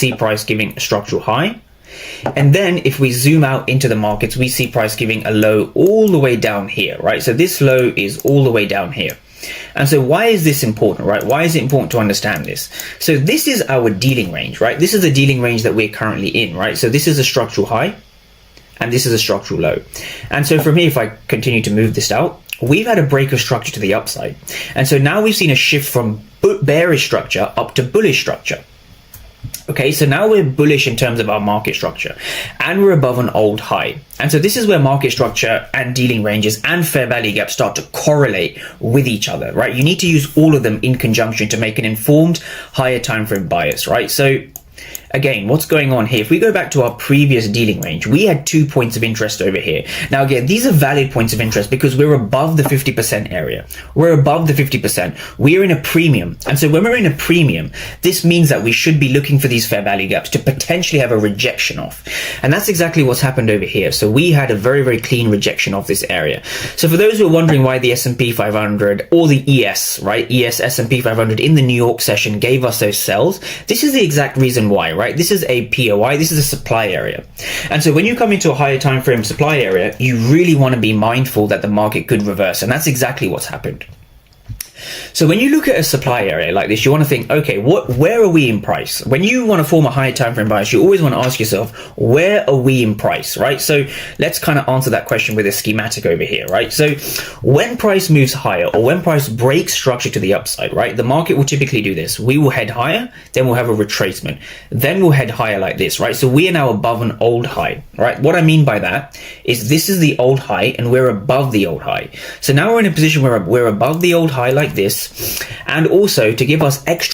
see price giving a structural high. And then if we zoom out into the markets, we see price giving a low all the way down here, right? So this low is all the way down here. And so why is this important, right? Why is it important to understand this? So this is our dealing range, right? This is the dealing range that we're currently in, right? So this is a structural high and this is a structural low. And so from here, if I continue to move this out, we've had a break of structure to the upside. And so now we've seen a shift from bearish structure up to bullish structure. Okay, so now we're bullish in terms of our market structure and we're above an old high. And so this is where market structure and dealing ranges and fair value gaps start to correlate with each other, right? You need to use all of them in conjunction to make an informed higher time frame bias, right? So again, what's going on here? If we go back to our previous dealing range, we had 2 points of interest over here. Now, again, these are valid points of interest because we're above the 50% area. We're above the 50%. We're in a premium. And so when we're in a premium, this means that we should be looking for these fair value gaps to potentially have a rejection off. And that's exactly what's happened over here. So we had a very, very clean rejection of this area. So for those who are wondering why the S&P 500 or the ES, right? ES S&P 500 in the New York session gave us those sells, this is the exact reason why, right? This is a POI, this is a supply area. And so when you come into a higher time frame supply area, you really want to be mindful that the market could reverse. And that's exactly what's happened. So when you look at a supply area like this, you want to think, okay, where are we in price? When you want to form a higher time frame bias, you always want to ask yourself, where are we in price, right? So let's kind of answer that question with a schematic over here, right? So when price moves higher or when price breaks structure to the upside, right, the market will typically do this. We will head higher, then we'll have a retracement, then we'll head higher like this, right? So we are now above an old high, right? What I mean by that is this is the old high and we're above the old high. So now we're in a position where we're above the old high like this, and also to give us extra